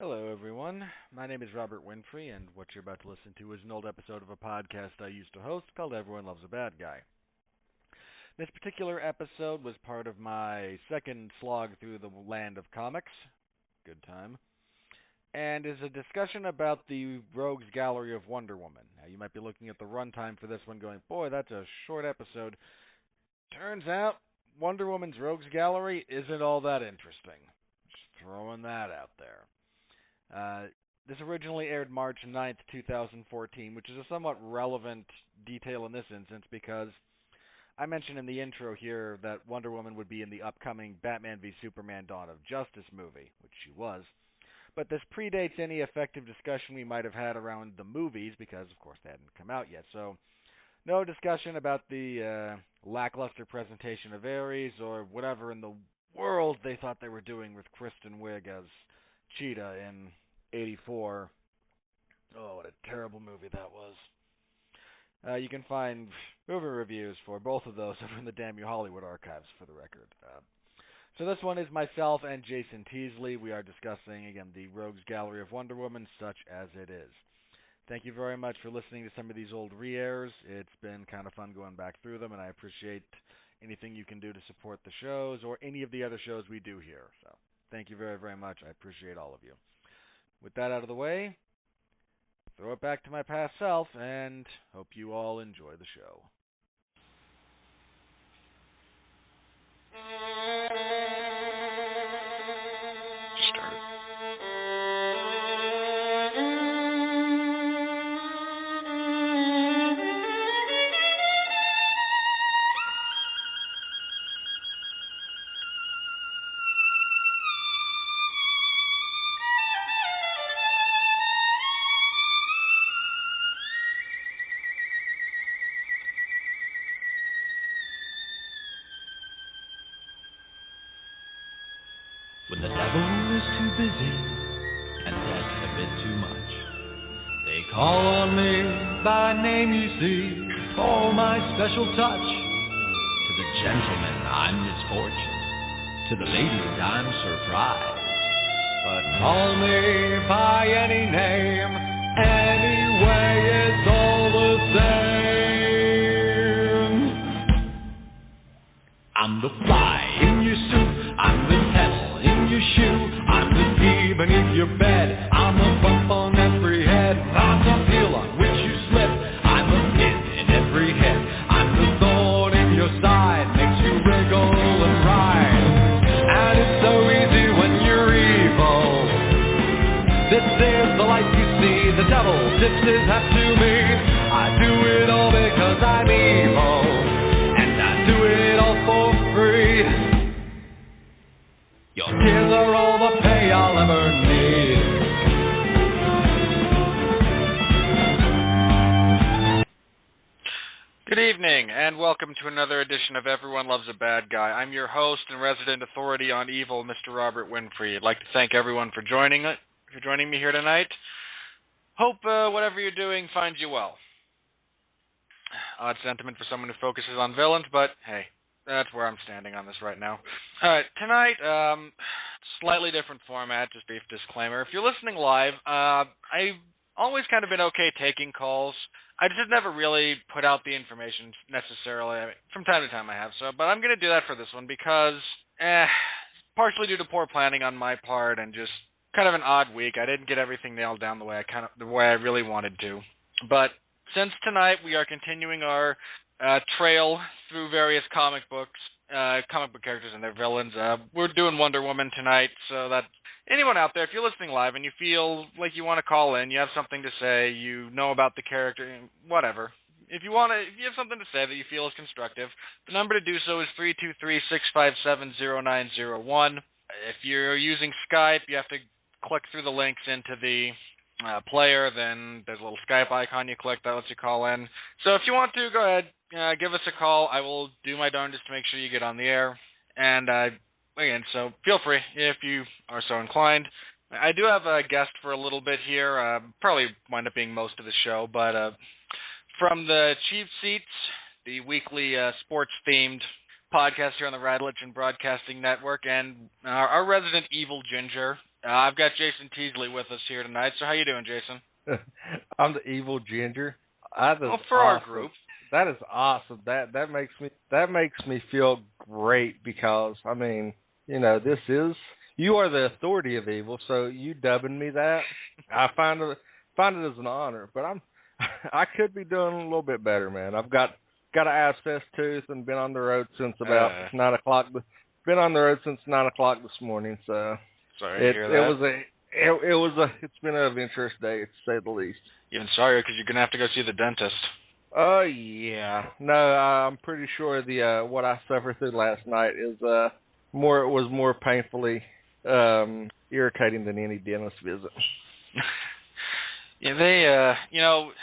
Hello, everyone. My name is Robert Winfree, and what you're about to listen to is an old episode of a podcast I used to host called Everyone Loves a Bad Guy. This particular episode was part of my second slog through the land of comics. Good time. And is a discussion about the Rogues Gallery of Wonder Woman. Now, you might be looking at the runtime for this one going, boy, that's a short episode. Turns out, Wonder Woman's Rogues Gallery isn't all that interesting. Just throwing that out there. This originally aired March 9th, 2014, which is a somewhat relevant detail in this instance because I mentioned in the intro here that Wonder Woman would be in the upcoming Batman v Superman Dawn of Justice movie, which she was. But this predates any effective discussion we might have had around the movies because, of course, they hadn't come out yet. So, no discussion about the lackluster presentation of Ares or whatever in the world they thought they were doing with Kristen Wiig as Cheetah in '84. Oh, what a terrible movie that was. You can find movie reviews for both of those over in the Damn You Hollywood archives, for the record. So this one is myself and Jayson Teasley. We are discussing, again, the Rogues Gallery of Wonder Woman, such as it is. Thank you very much for listening to some of these old re-airs. It's been kind of fun going back through them, and I appreciate anything you can do to support the shows or any of the other shows we do here. So thank you very, very much. I appreciate all of you. With that out of the way, throw it back to my past self, and hope you all enjoy the show. Start. When the devil is too busy and debt's a bit too much, they call on me by name, you see, for my special touch. To the gentlemen, I'm misfortune. To the ladies, I'm surprise. But call me by any name, anyway, it's all the same. I'm the fly in your suit, I'm the pebble in your shoe, I'm the bee beneath your bed, I'm the bump on every head, I'm the heel on which you slip, I'm the pin in every head, I'm the thorn in your side, makes you wriggle and writhe, and it's so easy when you're evil. This is the life you see, the devil tips his hat to me, I do it all because I'm evil, and I do it all for free. Your tears are all the pay I'll ever need. Good evening, and welcome to another edition of Everyone Loves a Bad Guy. I'm your host and resident authority on evil, Mr. Robert Winfree. I'd like to thank everyone for joining me here tonight. Hope whatever you're doing finds you well. Odd sentiment for someone who focuses on villains, but hey, that's where I'm standing on this right now. All right, tonight, slightly different format, just brief disclaimer. If you're listening live, I've always kind of been okay taking calls. I just never really put out the information necessarily. I mean, from time to time I have, but I'm going to do that for this one because, partially due to poor planning on my part and just kind of an odd week. I didn't get everything nailed down the way I really wanted to. But since tonight we are continuing our trail through various comic book characters and their villains. We're doing Wonder Woman tonight, so that anyone out there, if you're listening live and you feel like you want to call in, you have something to say, you know about the character, whatever. If you have something to say that you feel is constructive, the number to do so is 323-657-0901. If you're using Skype, you have to click through the links into the player, then there's a little Skype icon you click that lets you call in. So if you want to, go ahead, give us a call. I will do my darndest to make sure you get on the air. And again, so feel free if you are so inclined. I do have a guest for a little bit here, probably wind up being most of the show, but from the Cheap Seats, the weekly sports-themed podcast here on the Radlich and Broadcasting Network, and our resident evil ginger, I've got Jayson Teasley with us here tonight. So how you doing, Jason? I'm the evil ginger. That is for awesome. our group. That is awesome. That makes me feel great because I mean, you are the authority of evil, so you dubbing me that, I find it as an honor. But I could be doing a little bit better, man. I've got an abscess tooth and been on the road since about 9 o'clock. Been on the road since 9 o'clock this morning, so sorry to hear that. It's been an adventurous day, to say the least. Even sorry because you're gonna have to go see the dentist. Oh yeah, no, I'm pretty sure the what I suffered through last night was more painfully irritating than any dentist visit. Yeah, they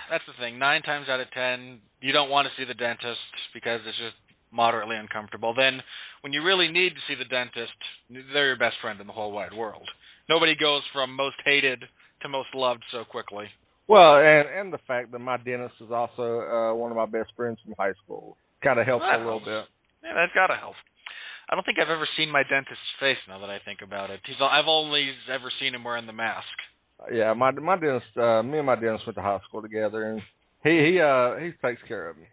that's the thing. 9 times out of 10, you don't want to see the dentist because it's just moderately uncomfortable. Then, when you really need to see the dentist, they're your best friend in the whole wide world. Nobody goes from most hated to most loved so quickly. Well, and the fact that my dentist is also one of my best friends from high school kind of helps a little bit. Yeah, that's got to help. I don't think I've ever seen my dentist's face now that I think about it. I've only ever seen him wearing the mask. Yeah, my dentist, me and my dentist went to high school together, and he takes care of me.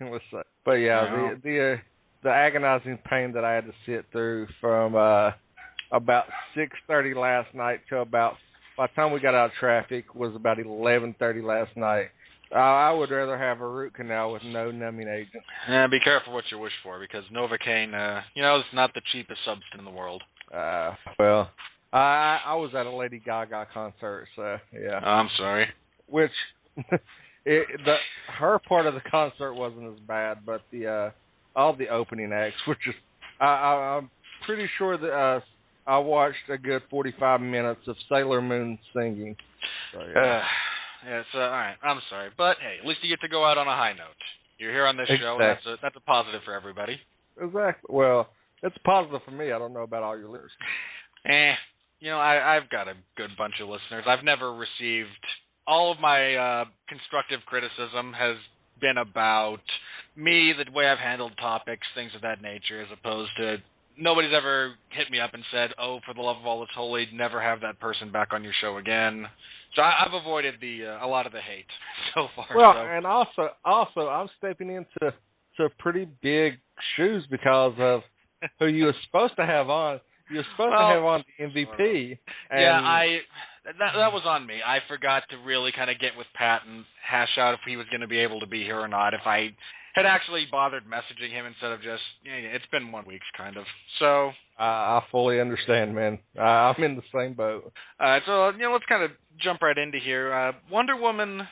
But yeah, the agonizing pain that I had to sit through from about 6:30 last night to by the time we got out of traffic was about 11:30 last night. I would rather have a root canal with no numbing agent. Yeah, be careful what you wish for because Novocaine, it's not the cheapest substance in the world. Well, I was at a Lady Gaga concert, so yeah. Oh, I'm sorry. Which her part of the concert wasn't as bad, but all the opening acts were just. I'm pretty sure that I watched a good 45 minutes of Sailor Moon singing. So, yeah. All right. I'm sorry, but hey, at least you get to go out on a high note. You're here on this show, and that's a positive for everybody. Exactly. Well, it's positive for me. I don't know about all your listeners. I've got a good bunch of listeners. I've never received all of my constructive criticism has been about me, the way I've handled topics, things of that nature, as opposed to nobody's ever hit me up and said, "Oh, for the love of all that's holy, never have that person back on your show again." So I've avoided a lot of the hate so far. Well, and also I'm stepping into pretty big shoes because of who you were supposed to have on. You're supposed to have on the MVP. And that was on me. I forgot to really kind of get with Pat and hash out if he was going to be able to be here or not. If I had actually bothered messaging him instead of just, it's been 1 week kind of. So I fully understand, man. I'm in the same boat. So let's kind of jump right into here. Wonder Woman.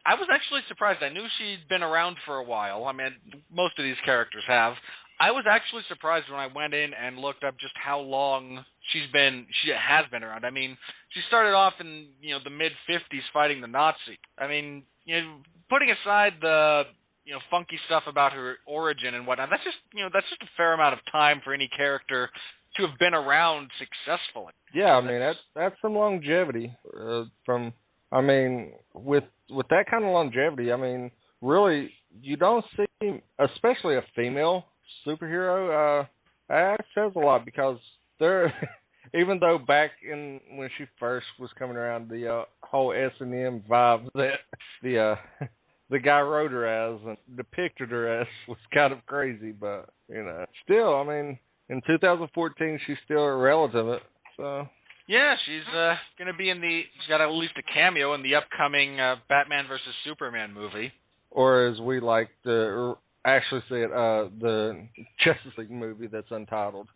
I was actually surprised. I knew she'd been around for a while. I mean, most of these characters have. I was actually surprised when I went in and looked up just how long she has been around. I mean, she started off in the mid-50s fighting the Nazis. I mean, putting aside the funky stuff about her origin and whatnot, that's just a fair amount of time for any character to have been around successfully. Yeah, I mean that's some longevity with that kind of longevity. I mean, really, you don't see, especially a female superhero. That says a lot because they're even though back in when she first was coming around, the whole S&M vibe that the guy wrote her as and depicted her as was kind of crazy, but still, I mean, in 2014 she's still irrelevant. So yeah, she's going to be she's got at least a cameo in the upcoming Batman versus Superman movie, or as we like to actually say it, the Justice League movie that's untitled.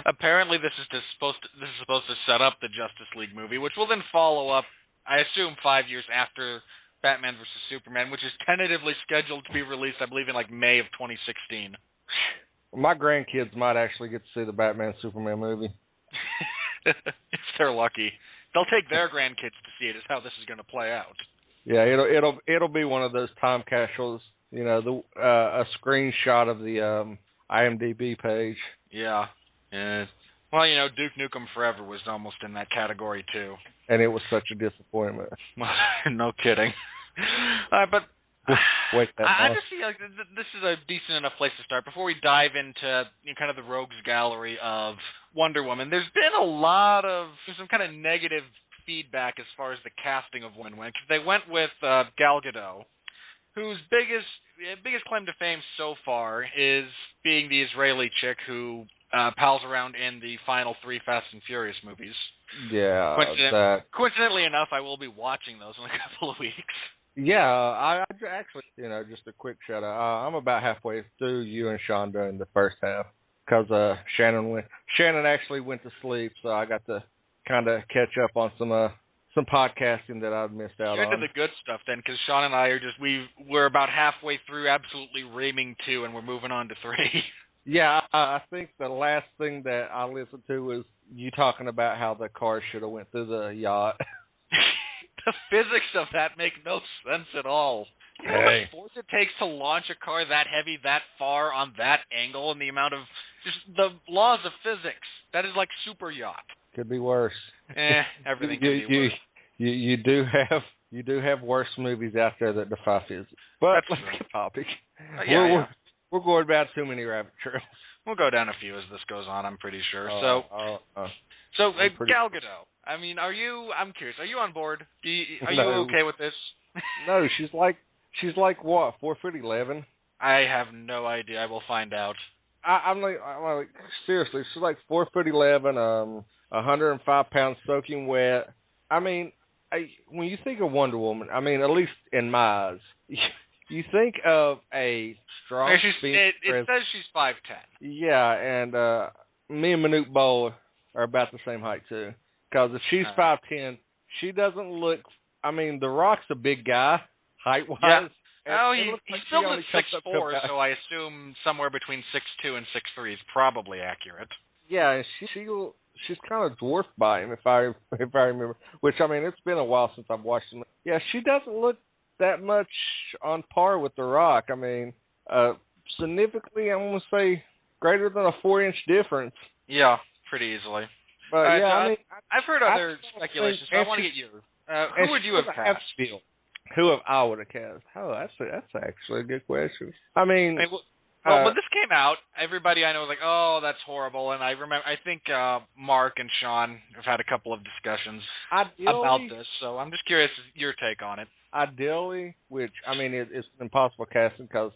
Apparently, this is supposed to set up the Justice League movie, which will then follow up, I assume, 5 years after Batman vs. Superman, which is tentatively scheduled to be released, I believe, in May of 2016. My grandkids might actually get to see the Batman Superman movie. If they're lucky, they'll take their grandkids to see it. Is how this is going to play out. Yeah, it'll be one of those time capsules. A screenshot of the IMDb page. Yeah. Well, Duke Nukem Forever was almost in that category too. And it was such a disappointment. No kidding. But wait, I just feel like this is a decent enough place to start before we dive into kind of the rogues gallery of Wonder Woman, there's been a lot of some kind of negative feedback as far as the casting of Wonder Woman. 'Cause they went with Gal Gadot, whose biggest claim to fame so far is being the Israeli chick who pals around in the final 3 Fast and Furious movies. Yeah, Coincidentally enough, I will be watching those in a couple of weeks. Yeah, I actually, just a quick shout out. I'm about halfway through you and Sean doing the first half because Shannon actually went to sleep, so I got to kind of catch up on some podcasting that I'd missed out You're on. into the good stuff then, because Sean and I are we're about halfway through absolutely reaming 2, and we're moving on to 3. Yeah, I think the last thing that I listened to was you talking about how the car should have went through the yacht. The physics of that make no sense at all. You know how much force it takes to launch a car that heavy, that far, on that angle, and the amount of just the laws of physics. That is like super yacht. Could be worse. Everything could be worse. You do have worse movies out there that defy physics. But let's get topic. We're going about too many rabbit trails. We'll go down a few as this goes on, I'm pretty sure. Gal Gadot. I mean, I'm curious, are you on board? Are you okay with this? No, she's like what, 4'11"? I have no idea. I will find out. I'm like seriously, she's like 4'11", 105 pounds soaking wet. I mean, when you think of Wonder Woman, I mean, at least in my eyes, you think of a strong. It says she's 5'10". Yeah, and me and Manute Bowl are about the same height too. Because if she's 5'10", she doesn't look. I mean, The Rock's a big guy, height-wise. Yeah. Oh, he's still at 6'4", so I assume somewhere between 6'2" and 6'3" is probably accurate. Yeah, and she's kind of dwarfed by him, if I remember. Which, I mean, it's been a while since I've watched him. Yeah, she doesn't look that much on par with The Rock. I mean, significantly, I'm going to say greater than a 4-inch difference. Yeah, pretty easily. But yeah, I mean, I've heard other speculations, so I want to get yours. Who would you have cast? Who I would have cast? Oh, that's actually a good question. I mean, when this came out, everybody I know was like, "Oh, that's horrible." And I think Mark and Sean have had a couple of discussions about this, so I'm just curious your take on it. Ideally, which I mean, it's an impossible casting because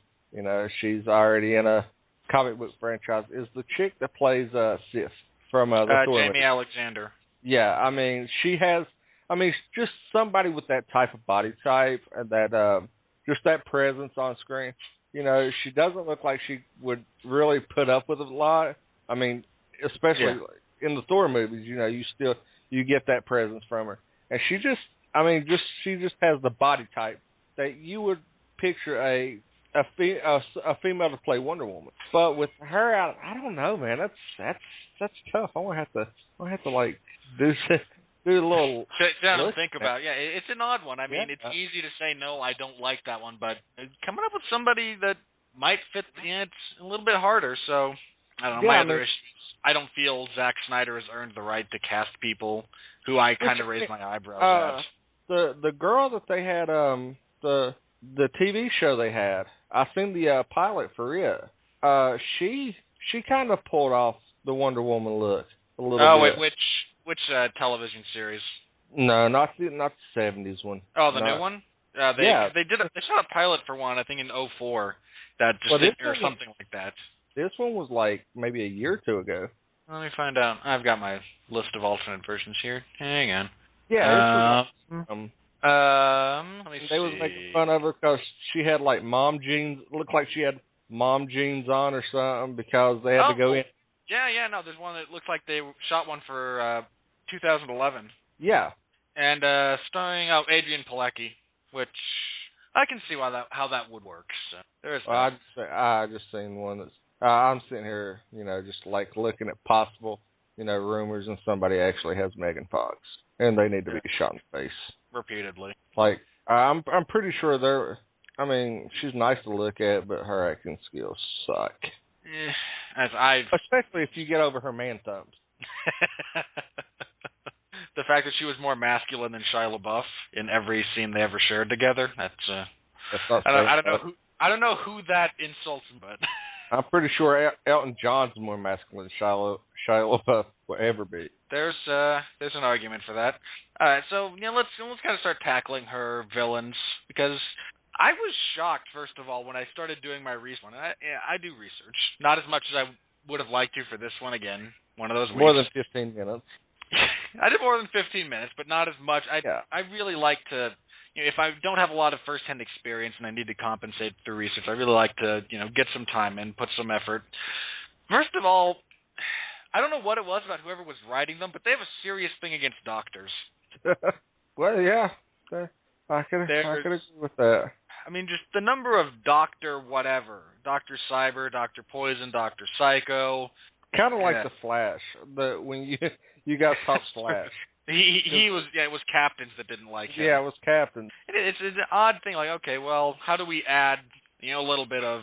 she's already in a comic book franchise. Is the chick that plays Sif from the Thor Jamie Alexander. Yeah, I mean, just somebody with that type of body type and that just that presence on screen. She doesn't look like she would really put up with a lot. I mean, especially in the Thor movies, you get that presence from her, and she just has the body type that you would picture a female to play Wonder Woman. But with her out, I don't know, man. That's tough. I'm gonna have to like do a little. Sit down and think about it. Yeah, it's an odd one. I mean, it's easy to say no, I don't like that one, but coming up with somebody that might fit, it's a little bit harder. So I don't know. My other issues, I don't feel Zack Snyder has earned the right to cast people who I kind of raise my eyebrows at. The girl that they had, the TV show they had, I seen the pilot for it. She kind of pulled off the Wonder Woman look a little bit. Oh, wait, which television series? No, not the 70s one. Oh, the new one? They shot a pilot for one, I think in 2004, that just didn't, or something like that. This one was like maybe a year or two ago. Let me find out. I've got my list of alternate versions here. Hang on. Yeah. Let me see. They was making fun of her because she had like mom jeans. Looked like she had mom jeans on or something because they had to go in. Yeah, no, there's one that looks like they shot one for 2011. Yeah. And starring Adrian Palicki, which I can see how that would work. So there's I just seen one that's I'm sitting here, just like looking at possible, rumors, and somebody actually has Megan Fox, and they need to be shot in the face repeatedly. Like I'm pretty sure she's nice to look at, but her acting skills suck. Especially if you get over her man thumbs. The fact that she was more masculine than Shia LaBeouf in every scene they ever shared together, that's I don't know who that insults, but I'm pretty sure Elton John's more masculine than Shia LaBeouf will ever be. There's an argument for that. All right, so let's kind of start tackling her villains, because I was shocked, first of all, when I started doing my research. I do research, not as much as I would have liked to for this one. Again, one of those weeks. More than 15 minutes. I did more than 15 minutes, but not as much. I really like to, if I don't have a lot of first-hand experience and I need to compensate through research, I really like to, get some time in, put some effort. First of all, I don't know what it was about whoever was writing them, but they have a serious thing against doctors. Well, yeah, I can agree with that. I mean, just the number of Dr. whatever, Dr. Cyber, Dr. Poison, Dr. Psycho. Kind of like the Flash, when you got top Flash. It was captains that didn't like him. Yeah, it was captains. It's an odd thing, like, okay, well, how do we add, a little bit of,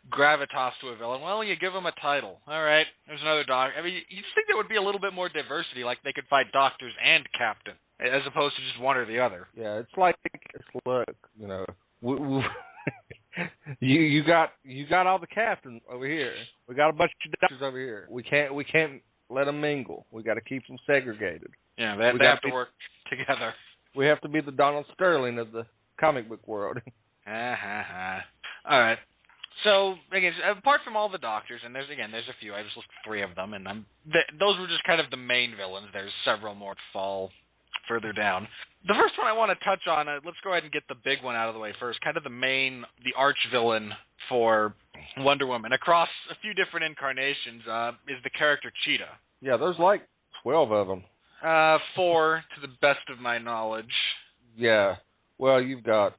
gravitas to a villain? Well, you give him a title. All right, there's another doctor. I mean, you'd think there would be a little bit more diversity, like they could fight doctors and captain, as opposed to just one or the other. Yeah, it's like, look, you got all the captains over here. We got a bunch of doctors over here. We can't let them mingle. We got to keep them segregated. Yeah, they have to work together. We have to be the Donald Sterling of the comic book world. All right. So, again, apart from all the doctors, and there's a few. I just listed 3 of them, and those were just kind of the main villains. There's several more to fall further down. The first one I want to touch on, let's go ahead and get the big one out of the way first. Kind of the arch villain for Wonder Woman across a few different incarnations is the character Cheetah. Yeah, there's like 12 of them. 4 to the best of my knowledge. Yeah. Well, you've got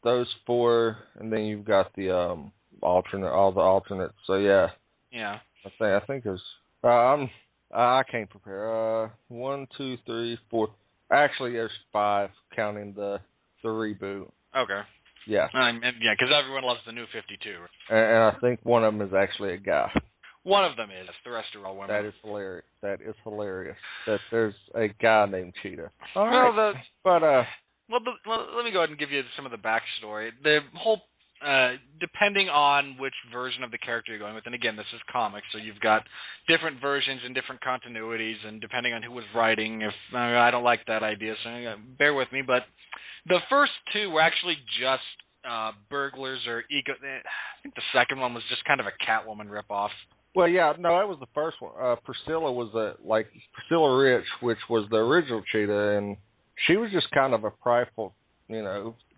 those 4, and then you've got the all the alternates. So yeah. Yeah. I think there's I can't prepare. 1, 2, 3, 4. Actually, there's 5 counting the reboot. Okay. Yeah. Because everyone loves the New 52. And I think one of them is actually a guy. One of them is. The rest are all women. That is hilarious. That there's a guy named Cheetah. Let me go ahead and give you some of the backstory. The whole, depending on which version of the character you're going with, and again, this is comics, so you've got different versions and different continuities, and depending on who was writing, if I don't like that idea, so bear with me. But the first 2 were actually just burglars or ego. I think the second one was just kind of a Catwoman ripoff. Well, yeah, no, that was the first one. Priscilla was Priscilla Rich, which was the original Cheetah, and she was just kind of a prideful,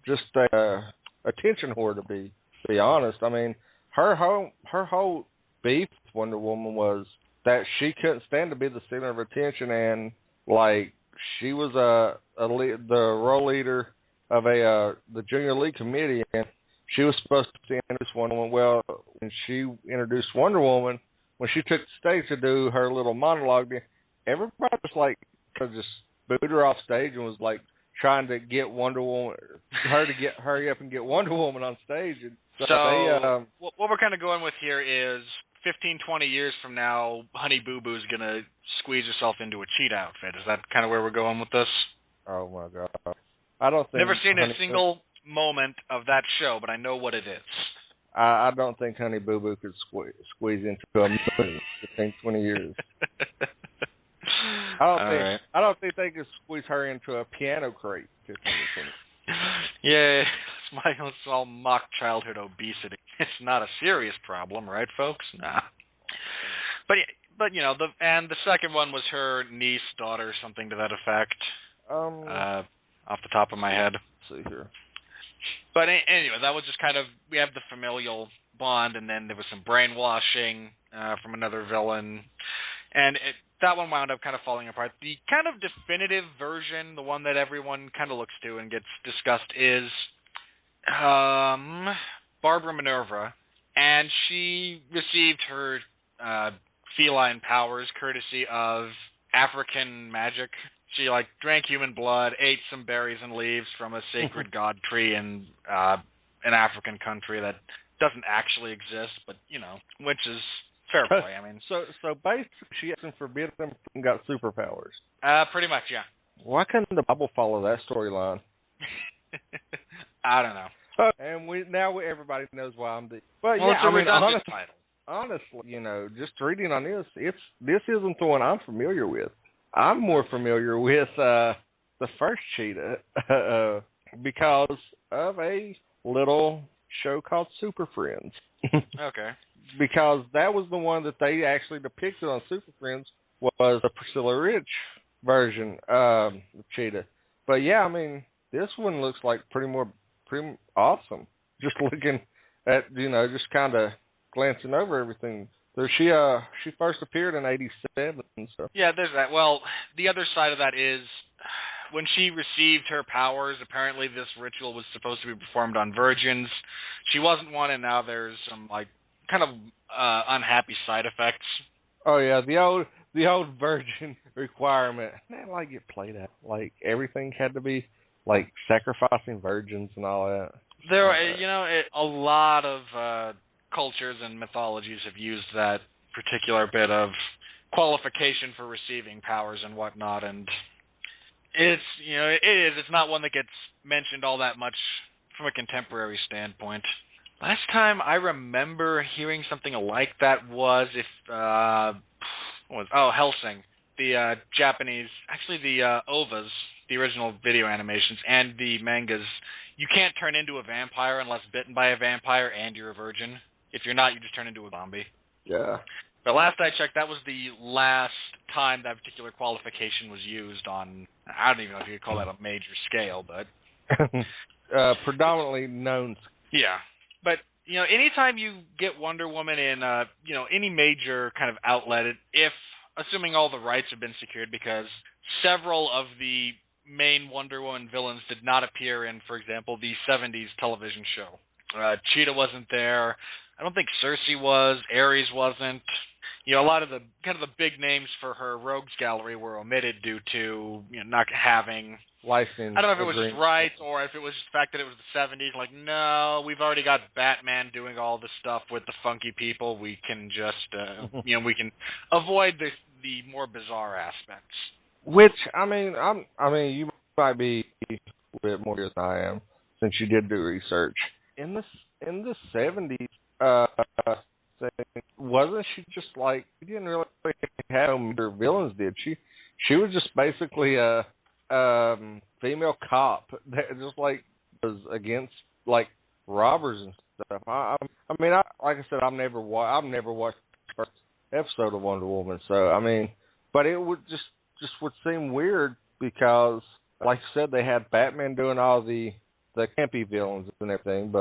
just a attention whore, to be honest. I mean, her whole beef with Wonder Woman was that she couldn't stand to be the center of attention, and she was the role leader of the Junior League committee, and she was supposed to introduce Wonder Woman. Well, when she introduced Wonder Woman, when she took the stage to do her little monologue, everybody was just booed her off stage and was trying to get Wonder Woman, hurry up and get Wonder Woman on stage. And so what we're kind of going with here is 15, 20 years from now, Honey Boo Boo's going to squeeze herself into a cheetah outfit. Is that kind of where we're going with this? Oh, my God. I don't think... Never seen a single moment of that show, but I know what it is. I don't think Honey Boo Boo could squeeze into a movie 15, 20 years. I don't think they could squeeze her into a piano crate 15 to 20. Yeah, it's all mock childhood obesity. It's not a serious problem, right, folks? Nah. But the second one was her niece, daughter, something to that effect. Off the top of my head. Let's see here. But anyway, that was just kind of, we have the familial bond, and then there was some brainwashing from another villain, and that one wound up kind of falling apart. The kind of definitive version, the one that everyone kind of looks to and gets discussed, is Barbara Minerva, and she received her feline powers courtesy of African magic. She drank human blood, ate some berries and leaves from a sacred god tree in an African country that doesn't actually exist, but which is fair play. I mean, so basically, she hasn't forbidden them and got superpowers. Pretty much, yeah. Why couldn't the Bible follow that storyline? I don't know. And everybody knows why I'm the. But well, yeah, it's a redundant title. honestly, just reading on this, this isn't the one I'm familiar with. I'm more familiar with the first Cheetah because of a little show called Super Friends. Okay. Because that was the one that they actually depicted on Super Friends was the Priscilla Rich version of Cheetah. But yeah, I mean, this one looks like pretty awesome. Just looking at, just kind of glancing over everything. So she first appeared in '87. So. Yeah, there's that. Well, the other side of that is when she received her powers, apparently this ritual was supposed to be performed on virgins. She wasn't one, and now there's some kind of unhappy side effects. Oh yeah, the old virgin requirement. That get played out. Everything had to be sacrificing virgins and all that. There, a lot of cultures and mythologies have used that particular bit of qualification for receiving powers and whatnot, and it's it's not one that gets mentioned all that much from a contemporary standpoint. Last time I remember hearing something like that was Hellsing, the Japanese, actually the OVAs, the original video animations, and the mangas. You can't turn into a vampire unless bitten by a vampire and you're a virgin. If you're not, you just turn into a zombie. Yeah. But last I checked, that was the last time that particular qualification was used on, I don't even know if you could call that a major scale, but... predominantly known. Yeah. But, anytime you get Wonder Woman in, any major kind of outlet, assuming all the rights have been secured, because several of the main Wonder Woman villains did not appear in, for example, the 70s television show. Cheetah wasn't there. I don't think Cersei was. Ares wasn't. A lot of the kind of the big names for her rogues gallery were omitted due to not having licensing. I don't know if it was just rights or if it was just the fact that it was the 70s. No, we've already got Batman doing all the stuff with the funky people. We can just we can avoid the more bizarre aspects. Which you might be a bit more than I am since you did do research. In the 70s, wasn't she just she didn't really have her villains, did she? She was just basically a female cop that just was against robbers and stuff. Like I said, I've never watched the first episode of Wonder Woman, so but it would just would seem weird because, like you said, they had Batman doing all the campy villains and everything,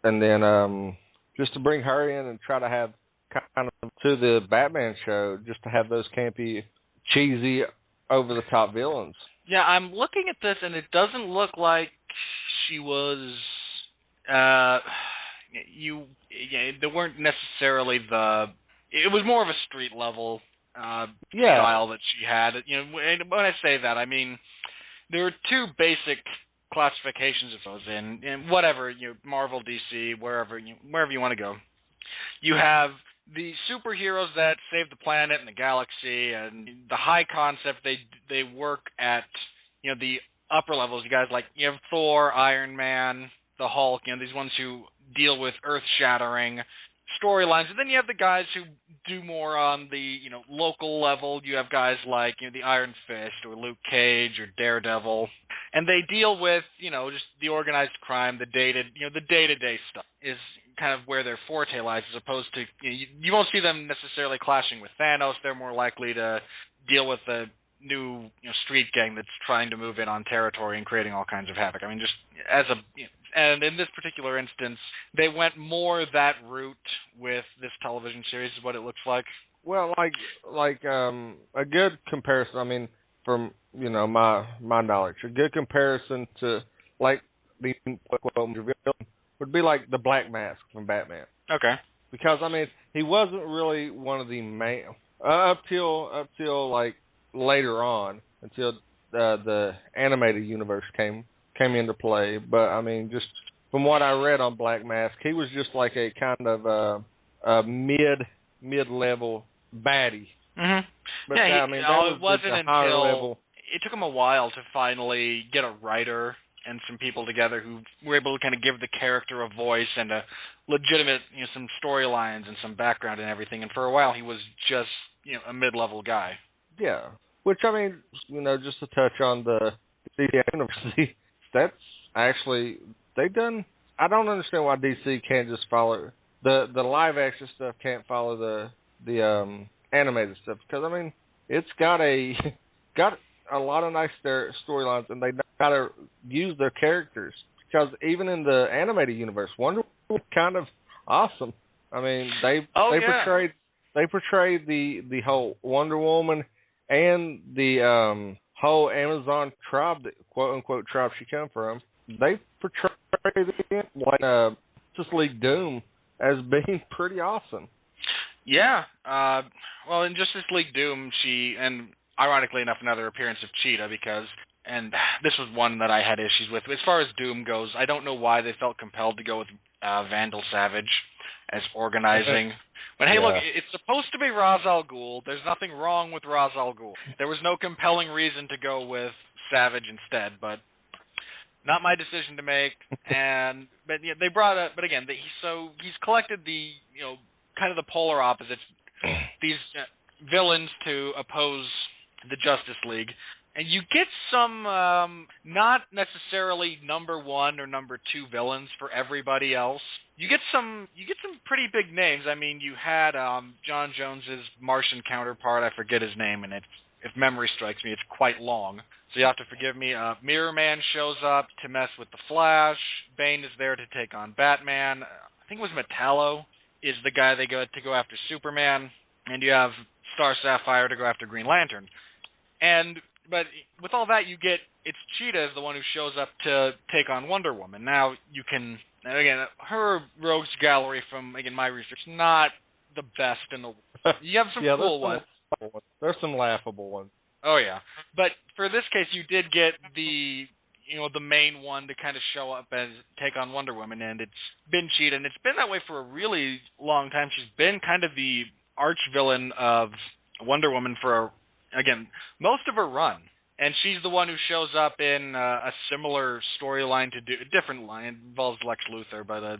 and then just to bring her in and try to have kind of to the Batman show, just to have those campy, cheesy, over-the-top villains. Yeah, I'm looking at this, and it doesn't look like she was. There weren't necessarily it was more of a street level style that she had. When I say that, I mean there are two basic classifications of those in whatever, Marvel, DC, wherever you want to go. You have the superheroes that save the planet and the galaxy, and the high concept. They work at the upper levels. You guys you have Thor, Iron Man, the Hulk. These ones who deal with earth-shattering storylines. And then you have the guys who do more on the local level. You have guys like the Iron Fist or Luke Cage or Daredevil, and they deal with just the organized crime, the day-to-day stuff is kind of where their forte lies, as opposed to you won't see them necessarily clashing with Thanos. They're more likely to deal with the new street gang that's trying to move in on territory and creating all kinds of havoc. I mean, just as and in this particular instance, they went more that route with this television series, is what it looks like. Well, a good comparison. From my knowledge, a good comparison to the would be the Black Mask from Batman. Okay. Because he wasn't really one of the main up till later on, until the animated universe came into play. But just from what I read on Black Mask, he was just a kind of a mid-level baddie. Mm-hmm. But it wasn't until level. It took him a while to finally get a writer and some people together who were able to kind of give the character a voice and a legitimate, some storylines and some background and everything. And for a while, he was just, a mid-level guy. Yeah. Which, I mean, just to touch on the DC University, that's actually, they've done, I don't understand why DC can't just follow, the live action stuff can't follow the animated stuff, because, I mean, it's got a lot of nice storylines, and they know how to use their characters, because even in the animated universe, Wonder Woman was kind of awesome. I mean, they portrayed the whole Wonder Woman and the whole Amazon tribe, the quote-unquote tribe she come from. They portrayed it like Justice League Doom as being pretty awesome. Yeah. Well, in Justice League Doom, and ironically enough, another appearance of Cheetah, and this was one that I had issues with. As far as Doom goes, I don't know why they felt compelled to go with Vandal Savage as organizing. But hey, look, it's supposed to be Ra's al Ghul. There's nothing wrong with Ra's al Ghul. There was no compelling reason to go with Savage instead, but not my decision to make. But they brought up. But again, he's collected the kind of the polar opposites, these villains to oppose the Justice League. And you get some, not necessarily number one or number two villains for everybody else. You get some pretty big names. I mean, you had John Jones's Martian counterpart. I forget his name, and if memory strikes me, it's quite long. So you have to forgive me. Mirror Man shows up to mess with the Flash. Bane is there to take on Batman. I think it was Metallo is the guy they go after Superman, and you have Star Sapphire to go after Green Lantern. But with all that, it's Cheetah is the one who shows up to take on Wonder Woman. Now, her rogues gallery from, my research, not the best in the world. You have some cool ones. There's some laughable ones. Oh, yeah. But for this case, you did get the main one to kind of show up and take on Wonder Woman, and it's been Cheetah, and it's been that way for a really long time. She's been kind of the arch villain of Wonder Woman for most of her run. And she's the one who shows up in a similar storyline to a different line. It involves Lex Luthor, but I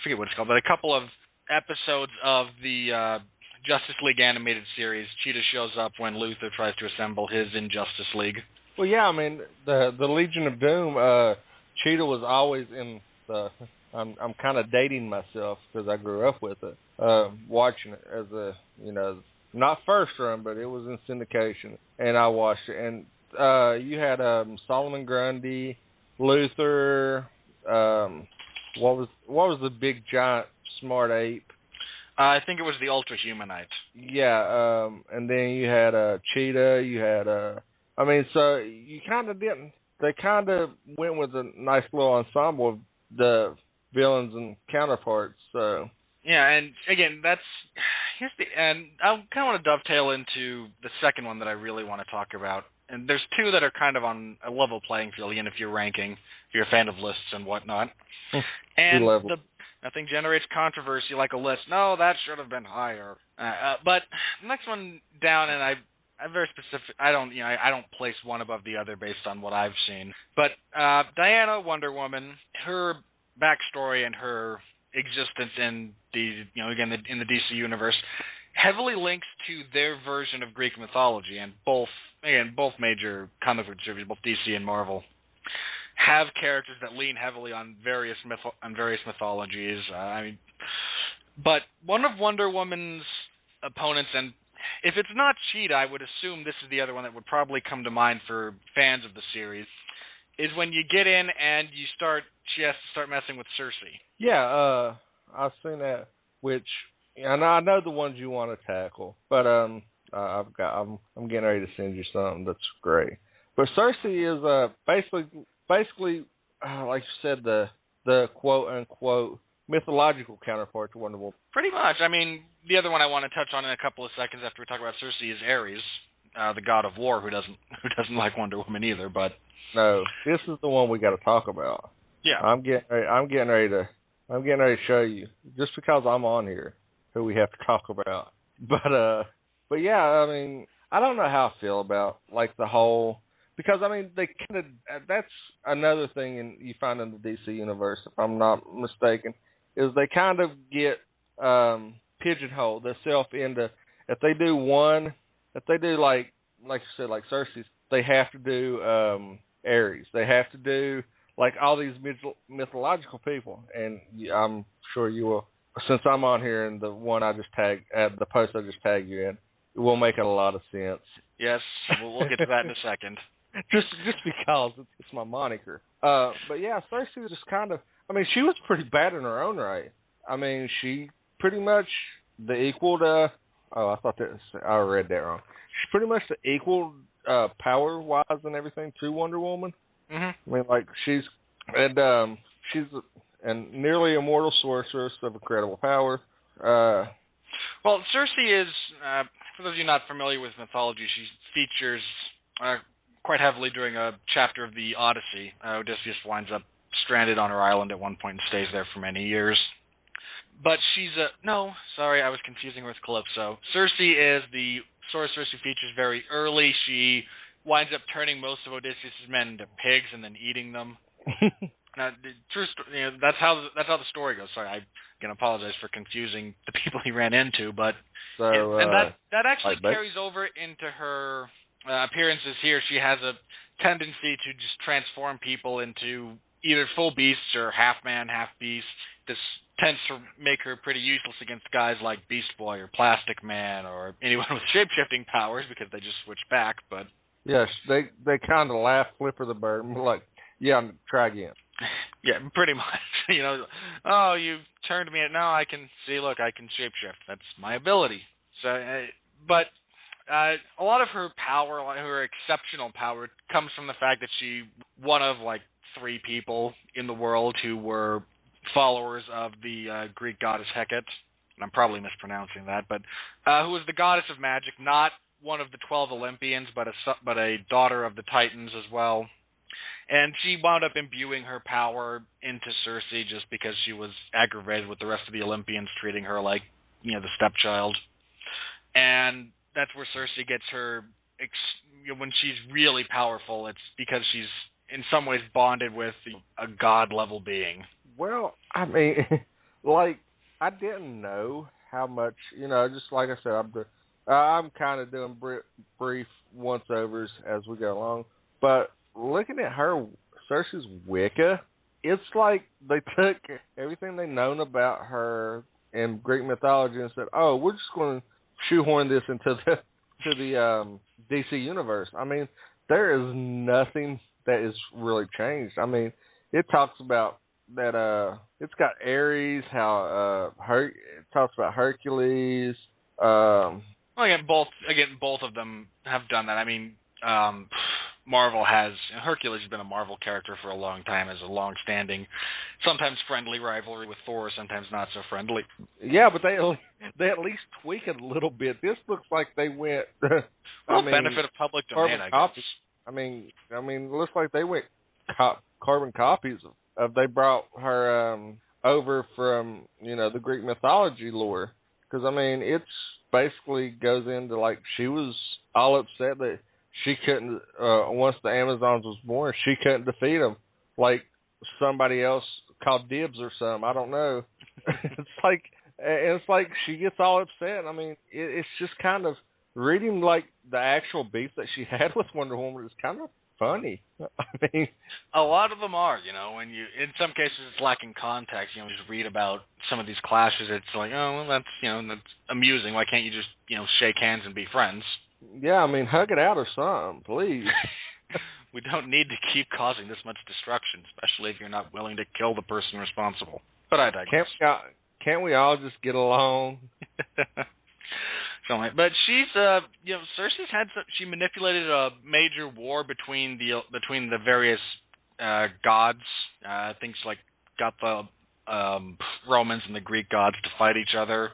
forget what it's called, but a couple of episodes of the Justice League animated series, Cheetah shows up when Luthor tries to assemble his Injustice League. Well, yeah, I mean, the Legion of Doom, Cheetah was always in the... I'm kind of dating myself because I grew up with it, watching it as a, not first run, but it was in syndication, and I watched it. And you had Solomon Grundy, Luthor. What was the big giant smart ape? I think it was the Ultra-Humanite. Yeah, and then you had Cheetah. You had so you kind of didn't. They kind of went with a nice little ensemble of the villains and counterparts. So. Yeah, and again, and I kind of want to dovetail into the second one that I really want to talk about. And there's two that are kind of on a level playing field, again, if you're ranking, if you're a fan of lists and whatnot. And nothing generates controversy like a list. No, that should have been higher. But the next one down, and I'm very specific. I don't place one above the other based on what I've seen. But Diana, Wonder Woman, her backstory and her existence in in the DC universe heavily links to their version of Greek mythology, and both major comic book distributors, both DC and Marvel, have characters that lean heavily on various mythologies. But one of Wonder Woman's opponents, and if it's not Cheetah, I would assume this is the other one that would probably come to mind for fans of the series, is when you get in and she has to start messing with Cersei. Yeah, I've seen that. Which I know the ones you want to tackle, but I'm getting ready to send you something that's great. But Cersei is basically like you said, the quote unquote mythological counterpart to Wonder Woman. Pretty much. I mean, the other one I want to touch on in a couple of seconds after we talk about Cersei is Ares, the god of war, who doesn't like Wonder Woman either. But no, this is the one we got to talk about. Yeah, I'm getting ready to show you, just because I'm on here, who we have to talk about. But yeah, I mean, I don't know how I feel about like the whole, because, I mean, they kind of, that's another thing you find in the DC universe, if I'm not mistaken, is they kind of get pigeonholed themselves into, if they do like you said, like Cersei's, they have to do Ares. They have to do, like, all these mythological people. And I'm sure you will, since I'm on here and the one I just tagged, the post I just tagged you in, it will make a lot of sense. Yes, we'll get to that in a second. just because it's my moniker. But yeah, Cersei was just kind of, I mean, she was pretty bad in her own right. I mean, she pretty much the equal to, I read that wrong. She's pretty much the equal power-wise and everything to Wonder Woman. Mm-hmm. I mean, like, she's a nearly immortal sorceress of incredible power. Well, Cersei is, for those of you not familiar with mythology, she features quite heavily during a chapter of the Odyssey. Odysseus winds up stranded on her island at one point and stays there for many years. But she's I was confusing her with Calypso. Cersei is the sorceress who features very early. She winds up turning most of Odysseus' men into pigs and then eating them. Now, that's how the story goes. Sorry, I can apologize for confusing the people he ran into, but that actually carries over into her appearances here. She has a tendency to just transform people into either full beasts or half man, half beast. This tends to make her pretty useless against guys like Beast Boy or Plastic Man or anyone with shape-shifting powers because they just switch back. But yes, they kind of laugh, Flipper the Bird, and like, yeah, try again. Yeah, pretty much. Oh, you turned me. Now I can see. Look, I can shapeshift. That's my ability. So, but a lot of her power, her exceptional power, comes from the fact that she one of like 3 people in the world who were followers of the Greek goddess Hecate. And I'm probably mispronouncing that, but who was the goddess of magic, not one of the 12 Olympians, but a daughter of the Titans as well. And she wound up imbuing her power into Cersei just because she was aggravated with the rest of the Olympians treating her like, the stepchild. And that's where Cersei gets her, when she's really powerful, it's because she's in some ways bonded with a god-level being. Well, I mean, like, I didn't know how much, just like I said, I'm kind of doing brief once-overs as we go along, but looking at her, Cersei's Wicca, it's like they took everything they known about her in Greek mythology and said, "Oh, we're just going to shoehorn this into the DC universe." I mean, there is nothing that is really changed. I mean, it talks about that. It's got Ares, how it talks about Hercules. Well, again, both of them have done that. I mean, Marvel Hercules has been a Marvel character for a long time, as a long-standing, sometimes friendly rivalry with Thor, sometimes not so friendly. Yeah, but they at least tweak it a little bit. This looks like they went. Benefit of public domain, I guess. I mean, it looks like they went carbon copies of. They brought her over from the Greek mythology lore, because I mean it's basically goes into like she was all upset that she couldn't, once the Amazons was born, she couldn't defeat them. Like somebody else called dibs or something. I don't know. It's like she gets all upset. I mean, it's just kind of reading like the actual beef that she had with Wonder Woman is kind of funny. I mean, a lot of them are, when in some cases it's lacking context. Just read about some of these clashes. It's like, oh, well, that's amusing. Why can't you just, shake hands and be friends? Yeah, I mean, hug it out or something, please. We don't need to keep causing this much destruction, especially if you're not willing to kill the person responsible. But I digress. Can't we all just get along? But she's, Cersei's she manipulated a major war between the various gods. Things like got the Romans and the Greek gods to fight each other.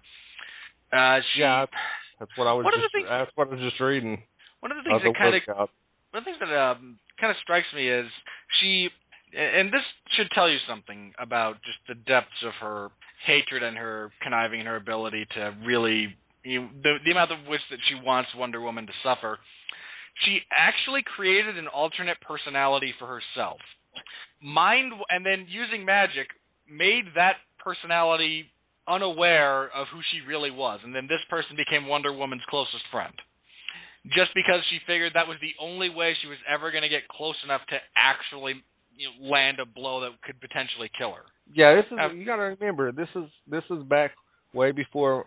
Yeah. That's what I was just reading. One of the things that kind of strikes me is she, and this should tell you something about just the depths of her hatred and her conniving and her ability to really, the amount of which that she wants Wonder Woman to suffer. She actually created an alternate personality for herself. And then using magic, made that personality unaware of who she really was. And then this person became Wonder Woman's closest friend. Just because she figured that was the only way she was ever going to get close enough to actually land a blow that could potentially kill her. Yeah, this is you got to remember, this is back way before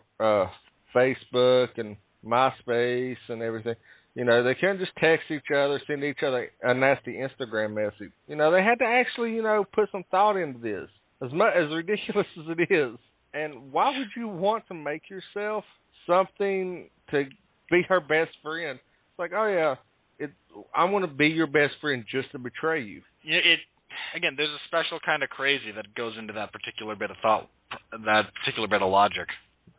Facebook and MySpace and everything. They couldn't just text each other, send each other a nasty Instagram message. They had to actually, put some thought into this. As ridiculous as it is. And why would you want to make yourself something to be her best friend? It's like, oh yeah, I want to be your best friend just to betray you. Again, there's a special kind of crazy that goes into that particular bit of thought, that particular bit of logic.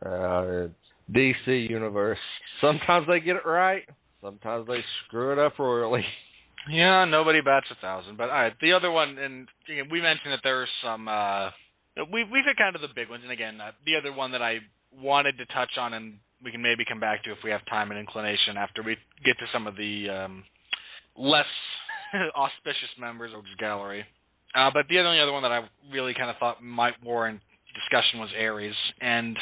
It's DC Universe. Sometimes they get it right. Sometimes they screw it up royally. Yeah, nobody bats 1,000. But all right, the other one, and again, we mentioned that there are some. We've hit kind of the big ones, and again, the other one that I wanted to touch on, and we can maybe come back to if we have time and inclination after we get to some of the less auspicious members of the gallery. But the only other one that I really kind of thought might warrant discussion was Ares, and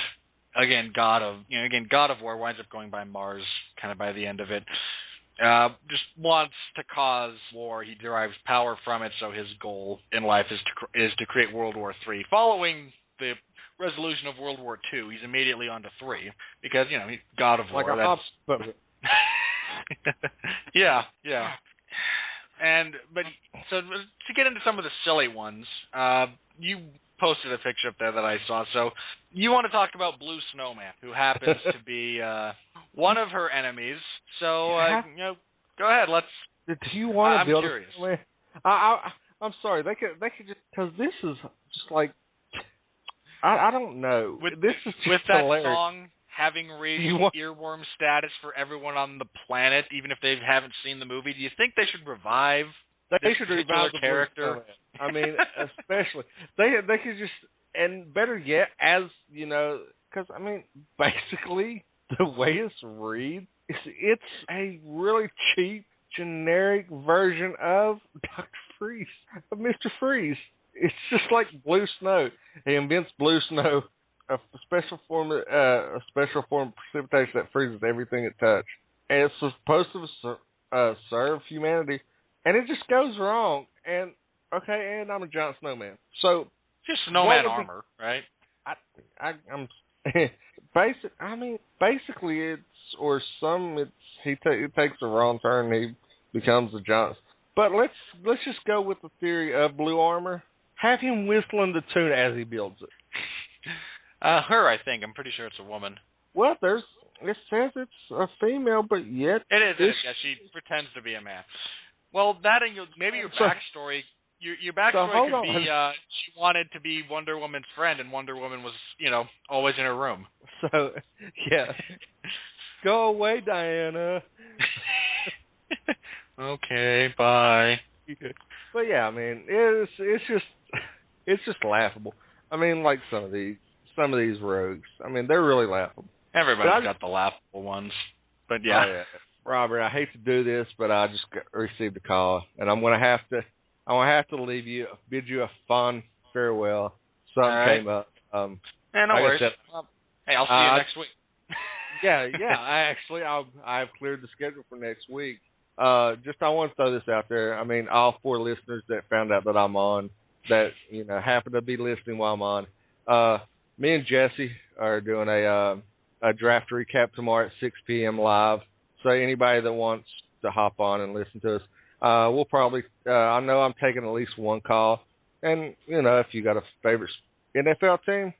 again, God of War winds up going by Mars, kind of by the end of it. Just wants to cause war. He derives power from it, so his goal in life is to create World War III. Following the resolution of World War II, he's immediately on to 3 because he's God of War. Like a hop. Yeah. But to get into some of the silly ones, you posted a picture up there that I saw. So you want to talk about Blue Snowman, who happens to be one of her enemies. So go ahead. Do you want to build? I'm curious. I'm sorry. They could just because this is just like I don't know. This is just with that hilarious. song having reached earworm status for everyone on the planet, even if they haven't seen the movie. Do you think they should revive? They should revive the character. I mean, especially they could just, and better yet, as because I mean, basically the way it's read, it's a really cheap, generic version of Dr. Freeze, of Mr. Freeze. It's just like Blue Snow. He invents Blue Snow, a special form of precipitation that freezes everything it touches, and it's supposed to serve humanity. And it just goes wrong. And and I'm a giant snowman. So just snowman armor, right? I'm basically it takes a wrong turn. And he becomes a giant. But let's just go with the theory of blue armor. Have him whistling the tune as he builds it. Her, I think. I'm pretty sure it's a woman. Well, it says it's a female, but yet it is. Yeah, she pretends to be a man. Well, that and maybe your backstory. Your backstory could be she wanted to be Wonder Woman's friend, and Wonder Woman was, always in her room. So, yeah. Go away, Diana. Okay, bye. But yeah, I mean, it's just laughable. I mean, like some of these rogues. I mean, they're really laughable. Everybody's got the laughable ones. But yeah. Oh, yeah. Robert, I hate to do this, but I just received a call, and I'm gonna have to leave you, bid you a fond farewell. Something came up. No worries. Hey, I'll see you next week. Yeah. I've cleared the schedule for next week. I want to throw this out there. I mean, all 4 listeners that found out that I'm on, that happen to be listening while I'm on. Me and Jesse are doing a draft recap tomorrow at 6 p.m. live. So anybody that wants to hop on and listen to us, we'll probably. I know I'm taking at least one call, and if you got a favorite NFL team,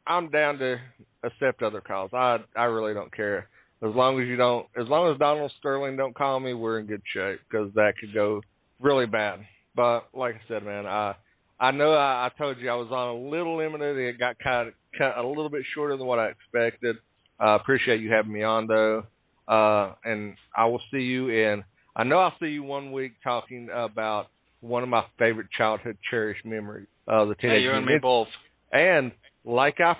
I'm down to accept other calls. I really don't care as long as Donald Sterling don't call me, we're in good shape because that could go really bad. But like I said, man, I know I told you I was on a little limited. It got cut a little bit shorter than what I expected. Appreciate you having me on though. And I will see you I'll see you one week talking about one of my favorite childhood cherished memories. The Teenage you and me both. And like I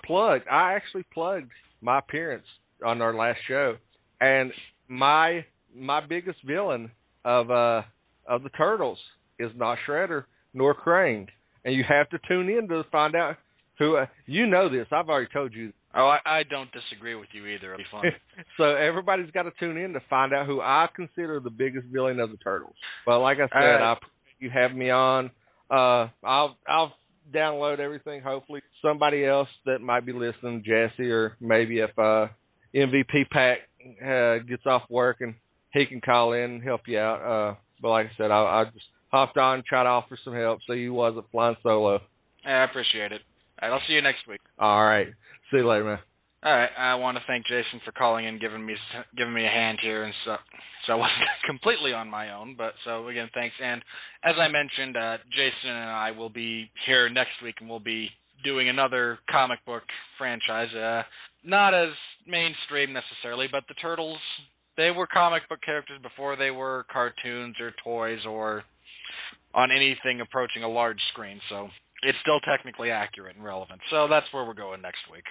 actually plugged my appearance on our last show. And my my biggest villain of the Turtles is not Shredder nor Krang, and you have to tune in to find out who. You know this. I've already told you. Oh, I don't disagree with you either. It'll be fun. So everybody's got to tune in to find out who I consider the biggest villain of the Turtles. But like I said, I appreciate you having me on. I'll download everything. Hopefully, somebody else that might be listening, Jesse, or maybe if MVP Pack gets off work and he can call in and help you out. But like I said, I just hopped on and tried to offer some help, so you wasn't flying solo. I appreciate it. All right, I'll see you next week. All right. See you later, man. All right, I want to thank Jayson for calling and giving me a hand here, and so I wasn't completely on my own. But so again, thanks. And as I mentioned, Jayson and I will be here next week, and we'll be doing another comic book franchise. Not as mainstream necessarily, but the Turtles, they were comic book characters before they were cartoons or toys or on anything approaching a large screen. So it's still technically accurate and relevant. So that's where we're going next week.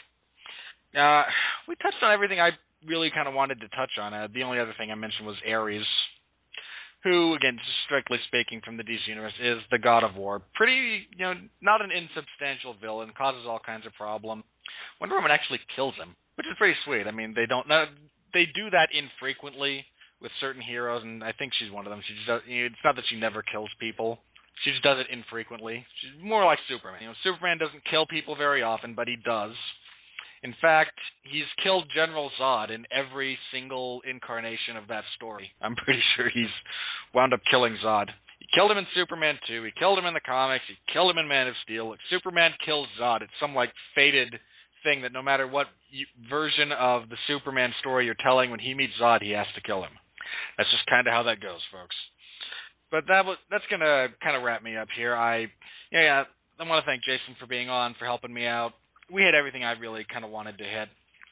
We touched on everything I really kind of wanted to touch on. The only other thing I mentioned was Ares, who, again, strictly speaking from the DC Universe, is the God of War. Pretty, not an insubstantial villain, causes all kinds of problems. Wonder Woman actually kills him, which is pretty sweet. I mean, they do that infrequently with certain heroes, and I think she's one of them. She just does, it's not that she never kills people. She just does it infrequently. She's more like Superman. Superman doesn't kill people very often, but he does. In fact, he's killed General Zod in every single incarnation of that story. I'm pretty sure he's wound up killing Zod. He killed him in Superman 2. He killed him in the comics. He killed him in Man of Steel. If Superman kills Zod, it's some, fated thing that no matter what version of the Superman story you're telling, when he meets Zod, he has to kill him. That's just kind of how that goes, folks. But that's going to kind of wrap me up here. I want to thank Jayson for being on, for helping me out. We hit everything I really kind of wanted to hit.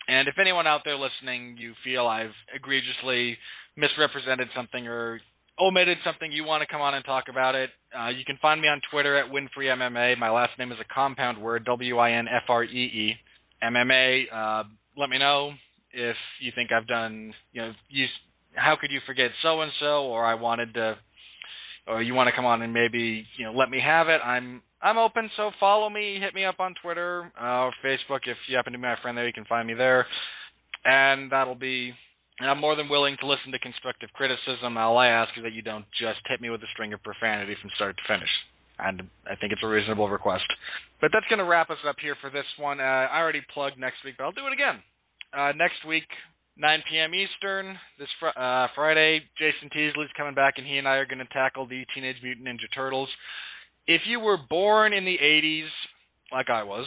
And if anyone out there listening, you feel I've egregiously misrepresented something or omitted something, you want to come on and talk about it, you can find me on Twitter at Winfree MMA. My last name is a compound word, WINFREE. MMA. Let me know if you think I've done, how could you forget so-and-so, or or you want to come on and maybe, let me have it. I'm open, so follow me, hit me up on Twitter or Facebook. If you happen to be my friend there, you can find me there. And I'm more than willing to listen to constructive criticism. All I ask is that you don't just hit me with a string of profanity from start to finish. And I think it's a reasonable request. But that's going to wrap us up here for this one. I already plugged next week, but I'll do it again. Next week, 9 p.m. Eastern, this Friday, Jayson Teasley's coming back, and he and I are going to tackle the Teenage Mutant Ninja Turtles. If you were born in the 80s, like I was,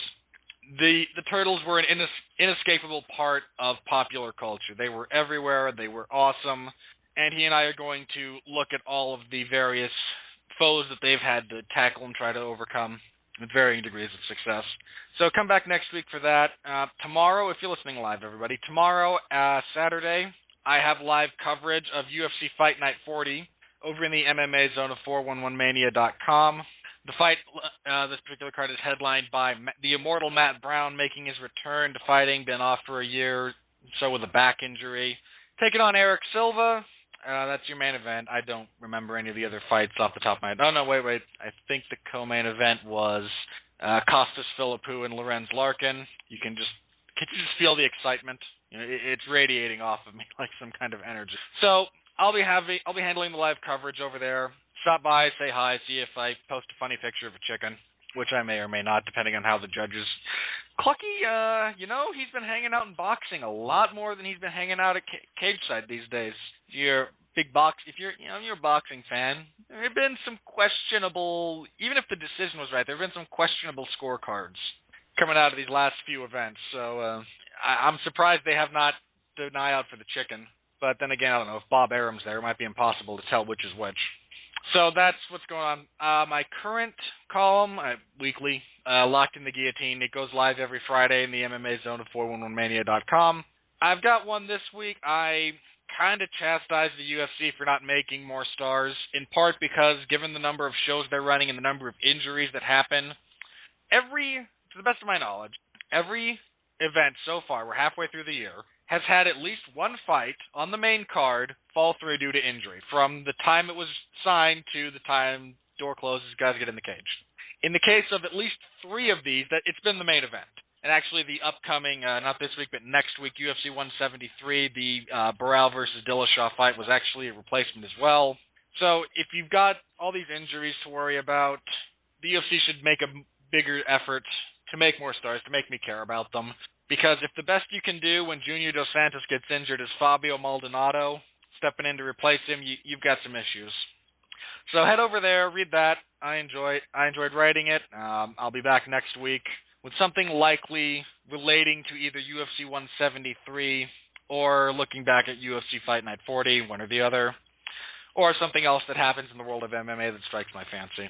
the Turtles were an inescapable part of popular culture. They were everywhere. They were awesome. And he and I are going to look at all of the various foes that they've had to tackle and try to overcome with varying degrees of success. So come back next week for that. Tomorrow, if you're listening live, everybody, tomorrow, Saturday, I have live coverage of UFC Fight Night 40 over in the MMA zone of 411mania.com. The fight, this particular card is headlined by the immortal Matt Brown, making his return to fighting, been off for a year or so with a back injury. Taking on Eric Silva. That's your main event. I don't remember any of the other fights off the top of my head. Oh, no, wait. I think the co-main event was Costas Philippou and Lorenz Larkin. Can you just feel the excitement? It's radiating off of me like some kind of energy. So I'll be handling the live coverage over there. Stop by, say hi, see if I post a funny picture of a chicken, which I may or may not, depending on how the judges. Clucky, he's been hanging out in boxing a lot more than he's been hanging out at cage side these days. If you're a boxing fan, there have been some questionable, even if the decision was right, there have been some questionable scorecards coming out of these last few events. So I'm surprised they have not done an eye out for the chicken. But then again, I don't know, if Bob Arum's there, it might be impossible to tell which is which. So that's what's going on. My current column, weekly, Locked in the Guillotine, it goes live every Friday in the MMA zone of 411mania.com. I've got one this week. I kind of chastised the UFC for not making more stars, in part because given the number of shows they're running and the number of injuries that happen, to the best of my knowledge, every event so far, we're halfway through the year, has had at least one fight on the main card fall through due to injury, from the time it was signed to the time door closes, guys get in the cage. In the case of at least 3 of these, that it's been the main event. And actually the upcoming, not this week, but next week, UFC 173, the Barral versus Dillashaw fight was actually a replacement as well. So if you've got all these injuries to worry about, the UFC should make a bigger effort to make more stars, to make me care about them. Because if the best you can do when Junior Dos Santos gets injured is Fabio Maldonado stepping in to replace him, you've got some issues. So head over there, read that. I enjoyed writing it. I'll be back next week with something likely relating to either UFC 173 or looking back at UFC Fight Night 40, one or the other, or something else that happens in the world of MMA that strikes my fancy.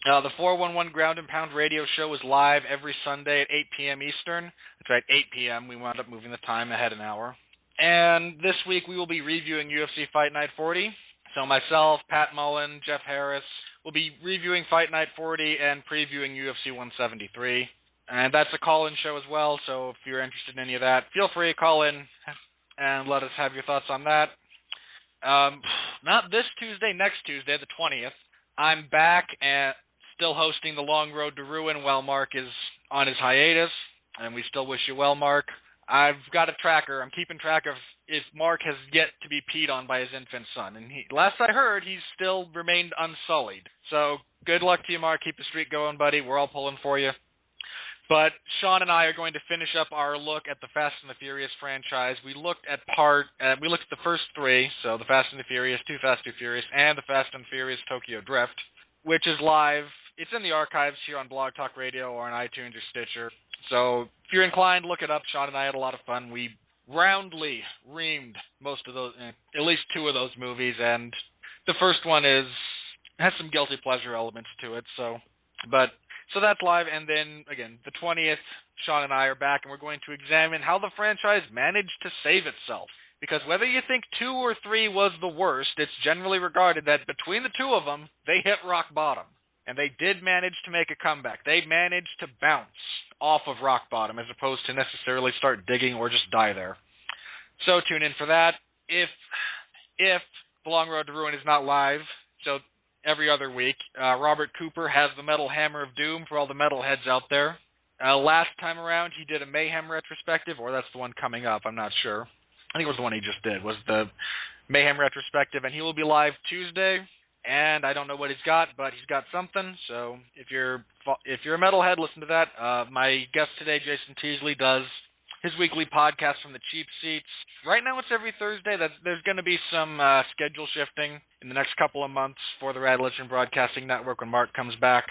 The 411 Ground and Pound radio show is live every Sunday at 8 p.m. Eastern. That's right, 8 p.m. We wound up moving the time ahead an hour. And this week we will be reviewing UFC Fight Night 40. So myself, Pat Mullen, Jeff Harris will be reviewing Fight Night 40 and previewing UFC 173. And that's a call-in show as well, so if you're interested in any of that, feel free to call in and let us have your thoughts on that. Not this Tuesday, next Tuesday, the 20th. I'm back and still hosting The Long Road to Ruin while Mark is on his hiatus, and we still wish you well, Mark. I've got a tracker. I'm keeping track of if Mark has yet to be peed on by his infant son. And last I heard, he's still remained unsullied. So good luck to you, Mark. Keep the streak going, buddy. We're all pulling for you. But Sean and I are going to finish up our look at the Fast and the Furious franchise. We looked at the first 3, so the Fast and the Furious, Too Fast, Too Furious, and the Fast and Furious Tokyo Drift, which is live. It's in the archives here on Blog Talk Radio or on iTunes or Stitcher. So if you're inclined, look it up. Sean and I had a lot of fun. We roundly reamed most of those, at least 2 of those movies, and the first one has some guilty pleasure elements to it. So that's live, and then, again, the 20th, Sean and I are back, and we're going to examine how the franchise managed to save itself. Because whether you think 2 or 3 was the worst, it's generally regarded that between the 2 of them, they hit rock bottom. And they did manage to make a comeback. They managed to bounce off of rock bottom as opposed to necessarily start digging or just die there. So tune in for that. If The Long Road to Ruin is not live, so every other week, Robert Cooper has the Metal Hammer of Doom for all the metalheads out there. Last time around, he did a Mayhem retrospective, or that's the one coming up, I'm not sure. I think it was the one he just did, was the Mayhem retrospective, and he will be live Tuesday. And I don't know what he's got, but he's got something. So if you're a metalhead, listen to that. My guest today, Jayson Teasley, does his weekly podcast from the cheap seats. Right now it's every Thursday. There's going to be some schedule shifting in the next couple of months for the Rad Legend Broadcasting Network when Mark comes back.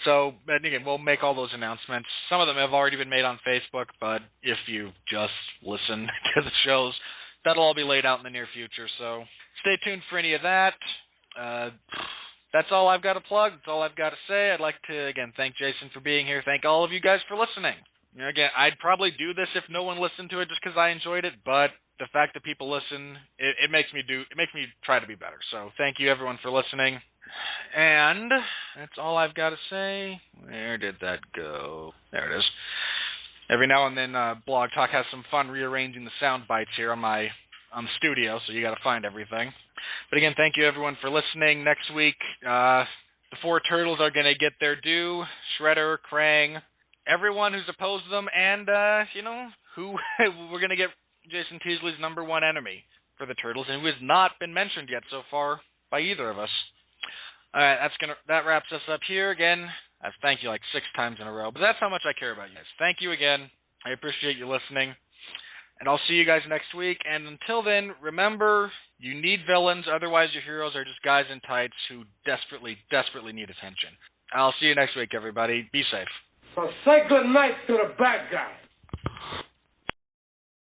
So, and again, we'll make all those announcements. Some of them have already been made on Facebook, but if you just listen to the shows, that'll all be laid out in the near future. So stay tuned for any of that. That's all I've got to plug. That's all I've got to say. I'd like to, again, thank Jayson for being here. Thank all of you guys for listening. Again, I'd probably do this if no one listened to it just because I enjoyed it, but the fact that people listen, it makes me try to be better. So thank you, everyone, for listening. And that's all I've got to say. Where did that go? There it is. Every now and then, Blog Talk has some fun rearranging the sound bites here on the studio, so you got to find everything. But again, thank you everyone for listening. Next week, the 4 turtles are going to get their due. Shredder, Krang, everyone who's opposed them, and who we're going to get Jayson Teasley's #1 enemy for the turtles, and who has not been mentioned yet so far by either of us. All right, that wraps us up here. Again, I've thanked you like 6 times in a row, but that's how much I care about you guys. Thank you again. I appreciate you listening. And I'll see you guys next week. And until then, remember, you need villains. Otherwise, your heroes are just guys in tights who desperately, desperately need attention. I'll see you next week, everybody. Be safe. So say good night to the bad guy.